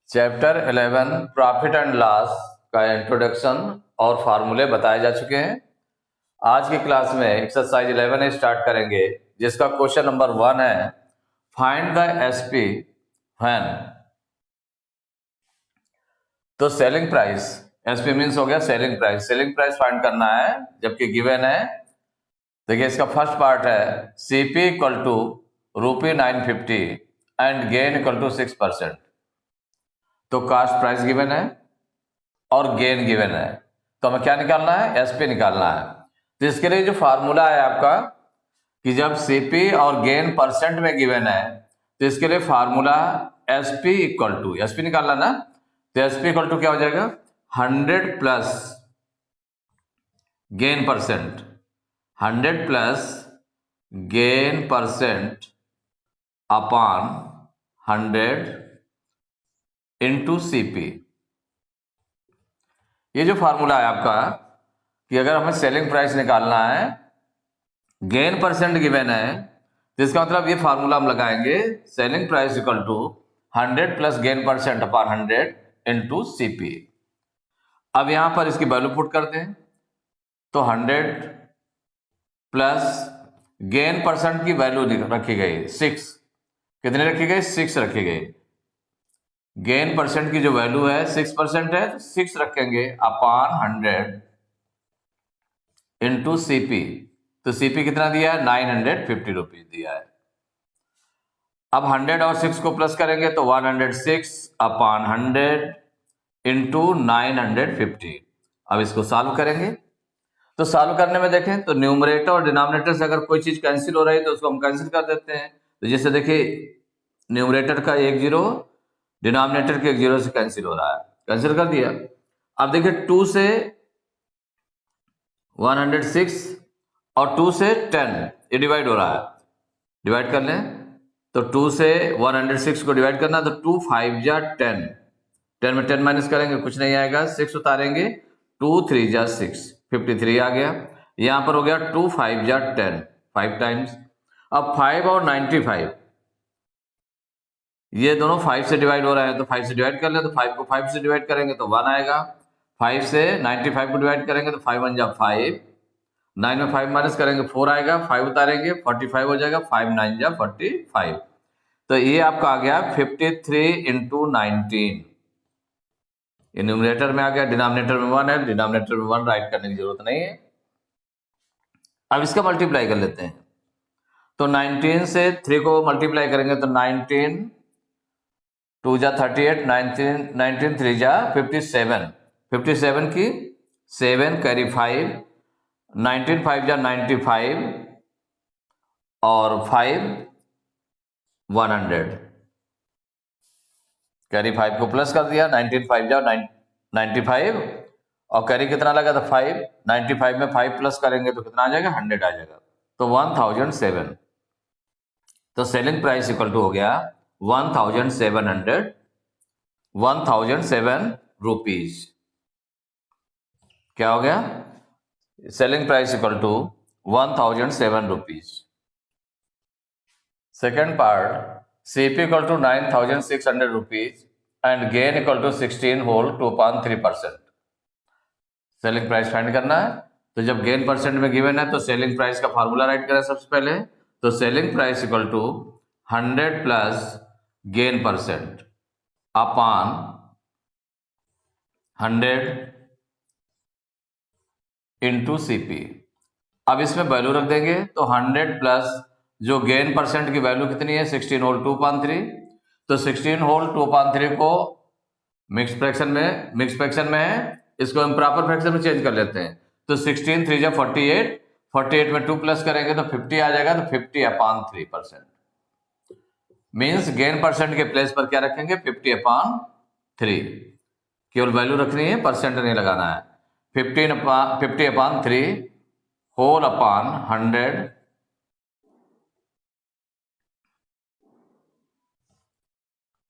Chapter 11 profit and loss का introduction और फार्मूले बताए जा चुके हैं। आज की क्लास में एक्सरसाइज 11 स्टार्ट करेंगे, जिसका क्वेश्चन नंबर 1 है फाइंड द एसपी व्हेन। तो सेलिंग प्राइस, एसपी मीन्स हो गया सेलिंग प्राइस फाइंड करना है जबकि गिवन है। देखिए इसका फर्स्ट पार्ट है CP equal to ₹950 and gain equal to 6%। तो कास्ट प्राइस गिवन है और गेन गिवन है, तो हमें क्या निकालना है, एसपी निकालना है। तो इसके लिए जो फार्मूला है आपका कि जब सीपी और गेन परसेंट में गिवन है तो इसके लिए formula SP equal to, SP निकालना ना, तो एसपी इक्वल टू क्या हो जाएगा 100 plus gain percent, 100 plus gain percent upon 100 into CP. ये जो फार्मूला है आपका कि अगर हमें सेलिंग प्राइस निकालना है, गेन परसेंट गिवन है, तो इसका मतलब ये फार्मूला हम लगाएंगे selling price equal to 100 plus gain percent upon 100 into CP. अब यहां पर इसकी वैल्यू पुट करते हैं, तो 100 प्लस गेन परसेंट की वैल्यू रखी गई 6, कितनी रखी गई 6 रखी गई। गेन परसेंट की जो वैल्यू है 6% है, तो 6 रखेंगे अपॉन 100 इंटू सीपी। तो सीपी कितना दिया है 950 रुपीज दिया है। अब 100 और 6 को प्लस करेंगे तो 106 अपॉन 100 इंटू 950। अब इसको सॉल्व करेंगे, तो सॉल्व करने में देखें तो न्यूमरेटर और डिनोमिनेटर से अगर कोई चीज कैंसिल हो रही है तो उसको हम कैंसिल कर देते हैं। तो जैसे देखिए न्यूमरेटर का 1 0, डिनोमिनेटर के 1 0 से कैंसिल हो रहा है, कैंसिल कर दिया। अब देखिए 2 से 106 और 2 से 10 ये डिवाइड हो रहा है, डिवाइड कर लें तो 2 से 106 को डिवाइड करना, तो 2 5 जा 10, 10 में 10 माइनस करेंगे कुछ नहीं आएगा, 6 उतारेंगे 2 3 जा 6, 53 आ गया। यहां पर हो गया 2 5 जा 10, 5 टाइम्स। अब 5 और 95 ये दोनों 5 से डिवाइड हो रहे हैं, तो 5 से डिवाइड कर ले, तो 5 को 5 से डिवाइड करेंगे तो 1 आएगा। 5 से 95 को डिवाइड करेंगे तो 5 1 जा 5, 9 में 5 माइनस करेंगे 4 आएगा, 5 उतारेंगे 45 हो जाएगा, 5 9 जा 45। तो ये आपका आ गया 53 इंटू 19। ये न्यूमरेटर में आ गया, डिनोमिनेटर में 1 है, डिनोमिनेटर में 1 राइट करने की जरूरत नहीं है। अब इसका मल्टीप्लाई कर लेते हैं, तो 19 से 3 को मल्टीप्लाई करेंगे तो 19 2 जा 38, 19 3 जा 57, 57 की 7 कैरी 5, 19 5 जा 95 और 5 100, कैरी 5 को प्लस कर दिया, 19 5 जा 95 और कैरी कितना लगा था 5, 95 में 5 प्लस करेंगे तो कितना आ जाएगा 100 आ जाएगा, तो 1007। तो सेलिंग प्राइस इक्वल टू हो गया 1007 रुपीज। क्या हो गया, selling price equal to 1007 rupees. Second part CP equal to 9600 rupees and gain equal to 16 whole 2.3%। Selling price find करना है, तो जब गेन परसेंट में गिवन है तो सेलिंग प्राइस का फार्मूला राइट करें सबसे पहले। तो selling price equal to 100 plus gain percent upon 100 into CP. अब इसमें वैल्यू रख देंगे, तो 100 प्लस जो गेन परसेंट की वैल्यू कितनी है 16 होल 2.3, तो 16 होल 2.3 को मिक्स फ्रैक्शन में है, इसको हम प्रॉपर फ्रैक्शन में चेंज कर लेते हैं। तो 16 3 जा 48, 48 में 2 प्लस करेंगे तो 50 आ जाएगा, तो 50/3%। मीन्स गेन परसेंट के प्लेस पर क्या रखेंगे 50/3, केवल वैल्यू रखनी है, परसेंट नहीं लगाना है। 50/3 होल अपॉन 100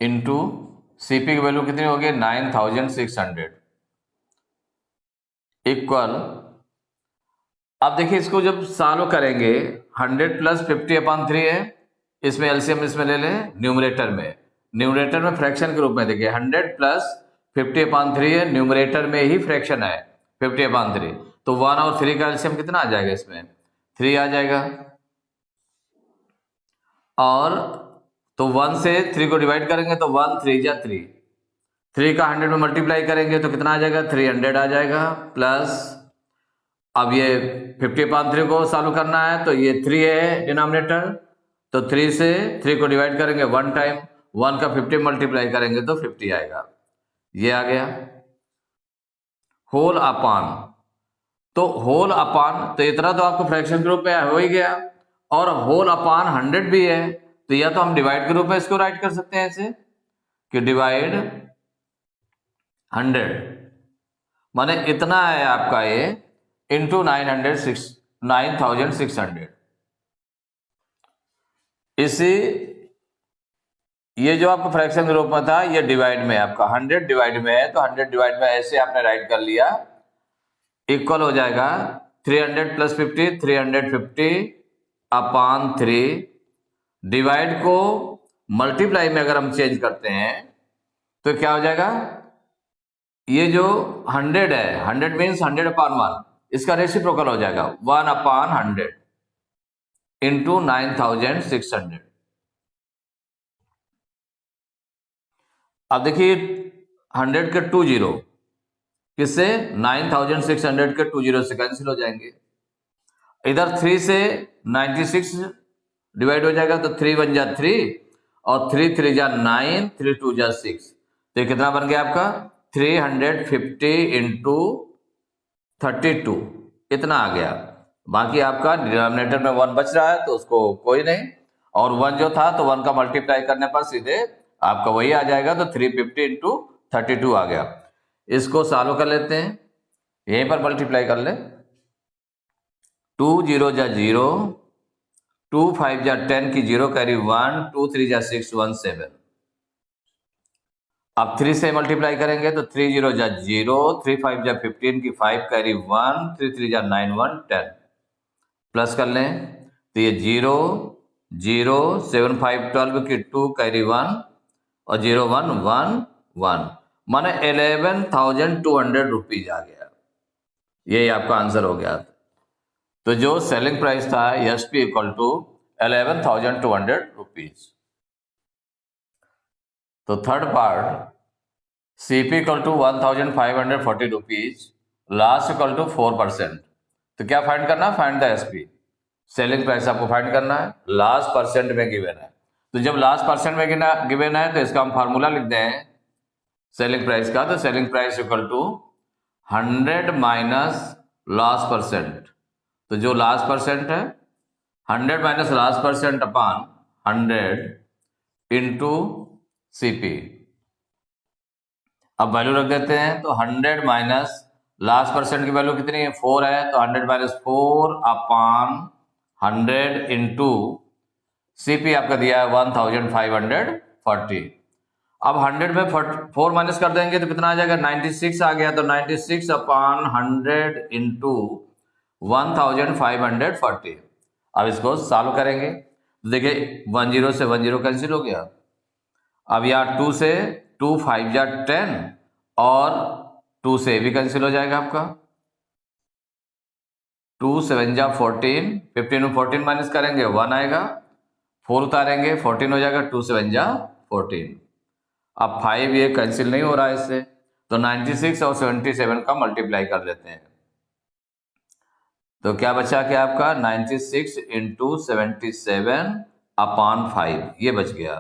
इंटू सीपी की वैल्यू कितनी होगी 9600 इक्वल। अब देखिए इसको जब सॉल्व करेंगे 100 प्लस 50/3 है, इसमें एलसीएम इसमें ले लें न्यूमरेटर में, न्यूमरेटर में फ्रैक्शन के रूप में देखिए 100 प्लस 50/3 है, न्यूमरेटर में ही फ्रैक्शन है 50/3, तो 1 और 3 का एलसीएम कितना आ जाएगा, इसमें 3 आ जाएगा। और तो 1 से 3 को डिवाइड करेंगे तो 1 3 जा 3, 3 का 100 में मल्टीप्लाई करेंगे तो कितना आ जाएगा, 300 आ जाएगा। प्लस अब ये 50/3 को सॉल्व करना है तो ये 3 है डिनोमिनेटर, तो 3 से 3 को डिवाइड करेंगे 1 टाइम, 1 का 50 मल्टीप्लाई करेंगे तो 50 आएगा, ये आ गया। होल अपान, तो होल अपान तो इतना तो आपको फ्रैक्शन के रूप में हो ही गया, और होल अपान 100 भी है, तो या तो हम डिवाइड के रूप में इसको राइट कर सकते हैं ऐसे कि डिवाइड 100 माने इतना है आपका ये इंटू 9600। इसी ये जो आपका फ्रैक्शन के रूप में था ये डिवाइड में आपका 100 डिवाइड में है, तो 100 डिवाइड में ऐसे आपने राइट कर लिया, इक्वल हो जाएगा 300 प्लस 50 350/3। डिवाइड को मल्टीप्लाई में अगर हम चेंज करते हैं तो क्या हो जाएगा, ये जो 100 है 100 मीन्स 100/1, इसका रेसिप्रोकल हो जाएगा 1/100 इंटू 9600। अब देखिए 100 के 2 जीरो किससे, 9600 के 2 जीरो से कैंसिल हो जाएंगे। इधर 3 से 96 डिवाइड हो जाएगा तो 3 1 जा 3 और 3 3 जा 9, 3 2 जा 6, तो कितना बन गया आपका 350 इंटू 32, इतना आ गया। बाकी आपका डिनोमिनेटर में 1 बच रहा है तो उसको कोई नहीं, और 1 जो था तो 1 का मल्टीप्लाई करने पर सीधे आपका वही आ जाएगा, तो 350 इंटू 32 आ गया। इसको सॉल्व कर लेते हैं, यहीं पर मल्टीप्लाई कर ले, 2 0 जा 0, 2 5 जा 10 की 0 कैरी 1, 2 3 जा 6 1 7। अब 3 से मल्टीप्लाई करेंगे तो 3 0 जा 0, 3 5 जा 15 की 5 कैरी 1, 3 3 जा 9 1 10। प्लस कर लें तो ये 0 0 7 5 12 की 2 कैरी 1 और 0 1 1 1, माने 11,200 रुपीज आ गया। यही आपका आंसर हो गया। तो जो सेलिंग प्राइस था एसपी इक्वल टू 11,200 रुपीज। तो third part CP equal to 1,540 rupees, loss equal to 4%। तो क्या फाइंड करना, find the SP, selling price आपको फाइंड करना है, लास्ट परसेंट में गिवन है। तो जब लास्ट परसेंट में गिवन है तो इसका हम फार्मूला लिख दें सेलिंग प्राइस का, तो selling price equal to 100 minus loss percent. तो जो लास्ट परसेंट है 100 minus loss percent upon 100 into CP. अब वैल्यू रख देते हैं, तो 100 माइनस लास्ट परसेंट की वैल्यू कितनी है, 4 है, तो 100 माइनस 4 अपान 100 इंटू सीपी आपका दिया है 1,540। अब 100 में 4 माइनस कर देंगे तो कितना आ जाएगा, 96 आ गया, तो 96 अपान 100 इंटू 1,540। अब इसको सॉल्व करेंगे तो देखिए 10 से 10 कैंसिल हो गया। अब यहाँ 2 से 2 5 जा 10 और 2 से भी कैंसिल हो जाएगा आपका, 2 7 जा 14, 15 में 14 माइनस करेंगे 1 आएगा, 4 उतारेंगे 14 हो जाएगा, 2 7 जा 14। अब 5 ये कैंसिल नहीं हो रहा है इससे, तो 96 और 77 का मल्टीप्लाई कर लेते हैं, तो क्या बचा क्या आपका 96 इंटू 77 अपान 5, ये बच गया।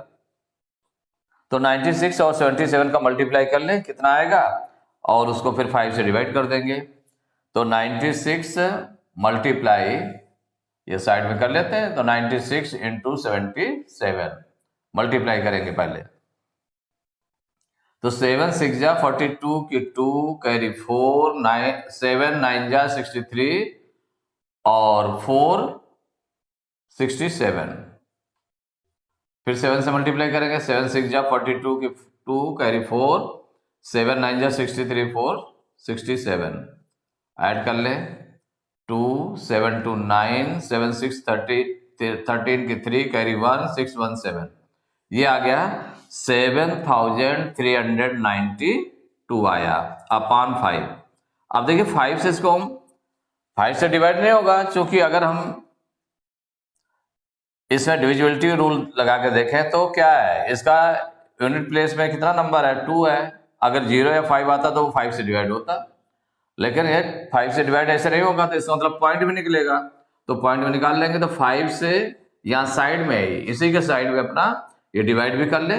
तो 96 और 77 का मल्टीप्लाई कर लें कितना आएगा, और उसको फिर 5 से डिवाइड कर देंगे, तो 96 मल्टीप्लाई ये साइड में कर लेते हैं, तो 96 इंटू 77 मल्टीप्लाई करेंगे पहले, तो 7 6 जा 42 की 2 कैरी 4 9 7 9 जा 63 और 4 67, फिर 7 से मल्टीप्लाई करेंगे, 7 6 जा 42 की 2 कैरी 4 7 9 जा 63 4 67, ऐड कर ले 2 7 2 9 7 6 13 की 3 कैरी 1 6 1 7, ये आ गया 7392 आया अपॉन 5। अब देखिए 5 से इसको हम 5 से डिवाइड नहीं होगा, क्योंकि अगर हम इसमें डिविजिबिलिटी रूल लगा के देखें तो क्या है, इसका यूनिट प्लेस में कितना नंबर है, 2 है। अगर 0 या 5 आता तो वो 5 से डिवाइड होता, लेकिन ये 5 से डिवाइड ऐसे नहीं होगा, तो इसका मतलब पॉइंट भी निकलेगा। तो पॉइंट में निकाल लेंगे तो 5 से यहाँ साइड में इसी के साइड में अपना ये डिवाइड भी कर ले,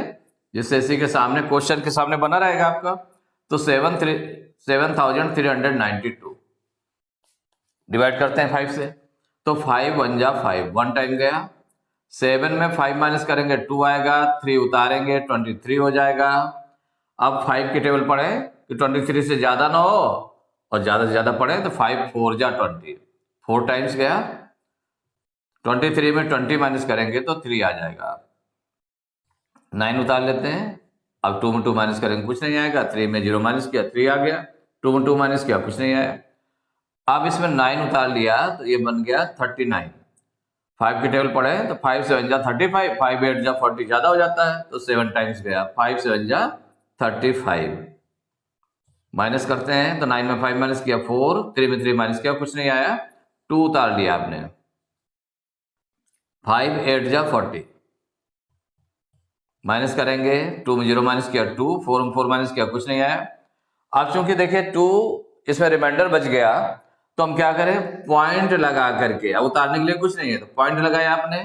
जिससे इसी के सामने क्वेश्चन के सामने बना रहेगा आपका। तो 7392 डिवाइड करते हैं 5 से, तो 5 1 जा 5, 1 टाइम गया। 7 में 5 माइनस करेंगे 2 आएगा, 3 उतारेंगे 23 हो जाएगा। अब 5 की टेबल पढ़े कि 23 से ज्यादा ना हो और ज्यादा से ज्यादा पढ़े, तो 5 4 जा 20, 4 टाइम्स गया। 23 में 20 माइनस करेंगे तो 3 आ जाएगा। 9 उतार लेते हैं। अब 2 में 2 माइनस करेंगे कुछ नहीं आएगा, 3 में 0 माइनस किया 3 आ गया, 2 में 2 माइनस किया कुछ नहीं आया। अब इसमें 9 उतार लिया तो ये बन गया 39। 5 की टेबल पढ़े तो 5 7 जा 35, 5 8 जा 40 ज्यादा हो जाता है, तो 7 टाइम्स गया, 5 7 जा 35। माइनस करते हैं तो 9 में 5 माइनस किया 4, 3 में 3 माइनस किया कुछ नहीं आया, 2 उतार लिया आपने। 5 8 जा 40 माइनस करेंगे, 2 में 0 माइनस किया 2, 4 में 4 माइनस किया कुछ नहीं आया। अब चूंकि देखिए 2 इसमें रिमाइंडर बच गया, तो हम क्या करें, पॉइंट लगा करके, अब उतारने के लिए कुछ नहीं है तो पॉइंट लगाया आपने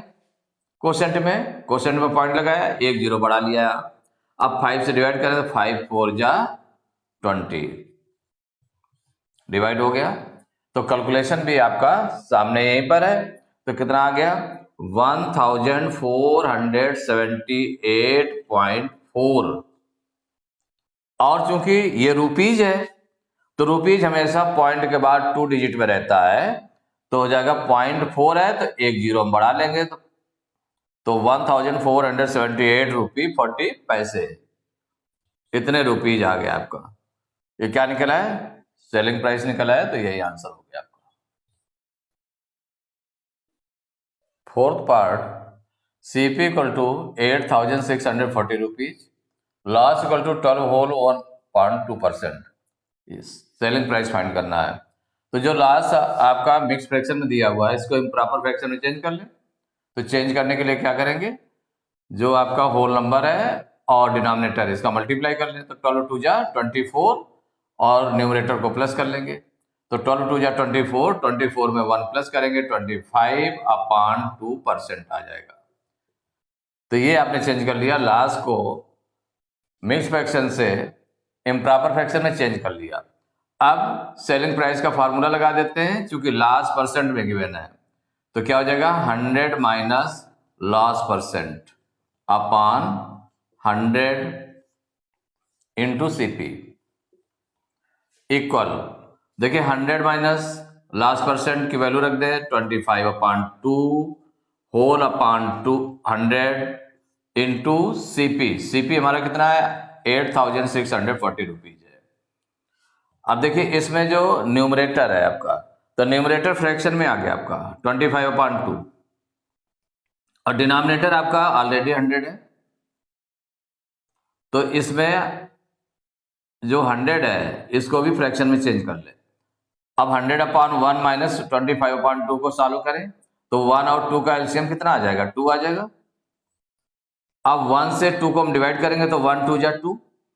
क्वोशेंट में पॉइंट लगाया, 1 0 बढ़ा लिया। अब 5 से डिवाइड करें तो 5 4 जा 20 डिवाइड हो गया। तो कैलकुलेशन भी आपका सामने यहीं पर है, तो कितना आ गया 1478.4। और चूंकि ये रुपीज है तो रुपीज हमेशा पॉइंट के बाद 2 डिजिट में रहता है, तो हो जाएगा 0.4 है तो 1 0 हम बढ़ा लेंगे, तो 1478 रुपी 40 पैसे, इतने रुपीज आ गया आपका। ये क्या निकला है, सेलिंग प्राइस निकला है, तो यही आंसर हो गया आपका। Fourth part, CP equal to 8640 rupees, loss equal to 12.2%, selling price find करना है। तो जो लास्ट आपका मिक्स फ्रैक्शन में दिया हुआ है, इसको इम्प्रॉपर फ्रैक्शन में चेंज कर लें। तो चेंज करने के लिए क्या करेंगे, जो आपका होल नंबर है और डिनोमिनेटर इसका मल्टीप्लाई कर लें, तो 12 2 जा 24 और न्यूमरेटर को प्लस कर लेंगे, तो 12 2 जा 24, 24 में 1 प्लस करेंगे 25/2% आ जाएगा। तो ये आपने चेंज कर लिया, लास्ट को मिक्स फ्रैक्शन से इम्प्रॉपर फ्रैक्शन में चेंज कर लिया। अब सेलिंग प्राइस का फार्मूला लगा देते हैं, क्योंकि लास्ट परसेंट में गिवन है, तो क्या हो जाएगा 100 minus loss percent upon 100 into CP equal, देखिए 100 माइनस लास्ट परसेंट की वैल्यू रख दे 25/2 होल अपॉन 200 इंटू CP हमारा कितना है 8640 रुपीज है। अब देखिए इसमें जो न्यूमरेटर है आपका, तो न्यूमरेटर फ्रैक्शन में आ गया आपका 25/2 और डिनोमिनेटर आपका ऑलरेडी 100 है, तो इसमें जो 100 है इसको भी फ्रैक्शन में चेंज कर ले। अब 100/1 माइनस 25/2 को सॉल्व करें, तो 1 और 2 का एलसीएम कितना आ जाएगा 2 आ जाएगा। अब 1 से 2 को हम डिवाइड करेंगे तो 1 2 जा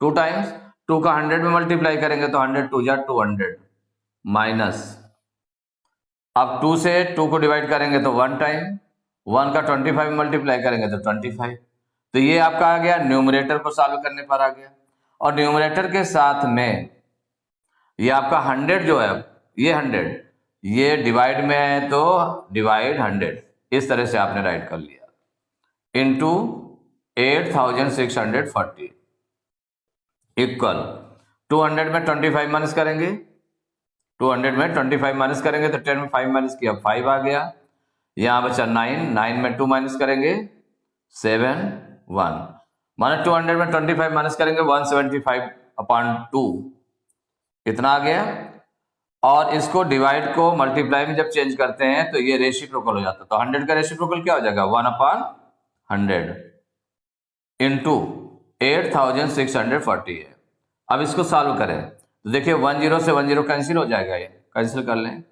2 टाइम्स, 2 का 100 में मल्टीप्लाई करेंगे तो 100 2 जा 200 माइनस, अब 2 से 2 को डिवाइड करेंगे तो 1 टाइम, 1 का 25 में मल्टीप्लाई करेंगे तो 25। तो ये आपका आ गया, न्यूमरेटर को सॉल्व करने पर आ गया। और न्यूमरेटर के साथ में ये आपका 100 जो है, ये 100 ये डिवाइड में है तो डिवाइड 100, इस तरह से आपने राइट कर लिया, इंटू 8640 इक्वल 200 में 25 माइनस करेंगे, 200 में 25 माइनस करेंगे तो 10 में 5 माइनस किया 5 आ गया, यहां बचा 9 में 2 माइनस करेंगे 7 1, माने 200 में 25 माइनस करेंगे 175/2 इतना आ गया। और इसको डिवाइड को मल्टीप्लाई में जब चेंज करते हैं तो ये रेसिप्रोकल हो जाता है, तो 100 का रेसिप्रोकल क्या हो जाएगा 1/100। इंटू 8640 है। अब इसको सॉल्व करें तो देखिए 10 से 10 कैंसिल हो जाएगा, ये कैंसिल कर लें।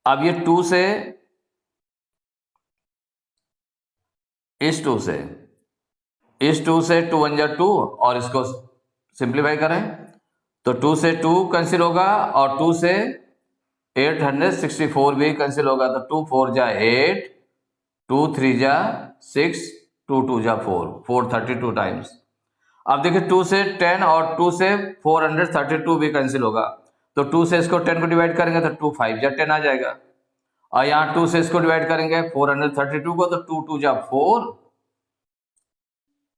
अब ये 2 से इस 2 से 2 1 जा 2 और इसको सिंप्लीफाई करें तो 2 से 2 कैंसिल होगा और 2 से 864 भी कैंसिल होगा तो 2 4 जा 8, 2 3 जा 6, 2 2 जा 4, 432 टाइम्स। अब देखिए 2 से 10 और 2 से 432 भी कैंसिल होगा तो 2 से इसको 10 को डिवाइड करेंगे तो 2 5 जा 10 आ जाएगा और यहाँ 2 से इसको डिवाइड करेंगे 432 को तो 2 2 जा 4।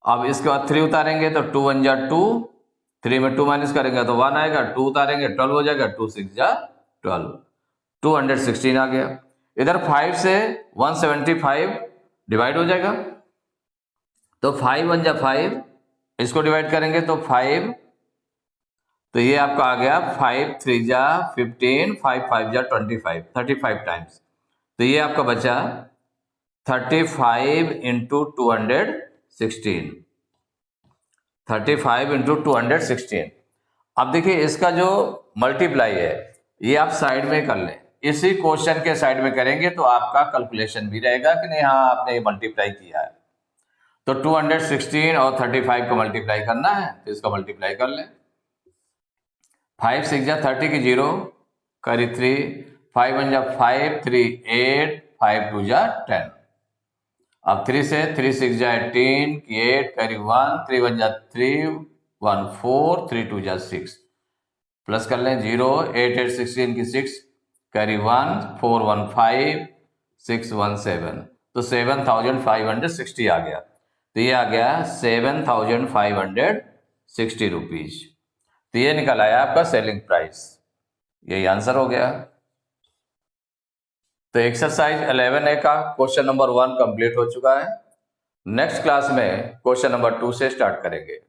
अब इसके बाद 3 उतारेंगे तो 2 1 जा 2, 3 में 2 माइनस करेंगे तो 1 आएगा, 2 उतारेंगे 12 हो जाएगा, 2 6 जा 12, 216 आ गया। इधर 5 से 175 डिवाइड हो जाएगा तो 5 1 जा 5, इसको डिवाइड करेंगे तो 5, तो ये आपका आ गया 5 3 जा 15, 5 5 जा 25, 35 टाइम्स। तो ये आपका बचा 35 इंटू 216, 35 इंटू 216। अब देखिए इसका जो मल्टीप्लाई है ये आप साइड में कर लें, इसी क्वेश्चन के साइड में करेंगे तो आपका कैलकुलेशन भी रहेगा कि नहीं हाँ आपने ये मल्टीप्लाई किया है। तो 216 और 35 को मल्टीप्लाई करना है तो इसका मल्टीप्लाई कर लें। 5 6 जा 30 की 0 करी 3, 5 1 जा 5, 3 8, 5 2 जा 10। अब 3 से 3 6 जा 18 की 8 करी 1, 3 1 जा 3, 1 4, 3 2 जा 6, प्लस कर लें 0, 8 8 16 की 6 करी 1, 4 1 5, 6 1 7, तो 7560 आ गया। तो ये आ गया 7560 रुपीज। तो ये निकल आया आपका सेलिंग प्राइस, यही आंसर हो गया। तो एक्सरसाइज 11A का क्वेश्चन नंबर 1 कंप्लीट हो चुका है। नेक्स्ट क्लास में क्वेश्चन नंबर 2 से स्टार्ट करेंगे।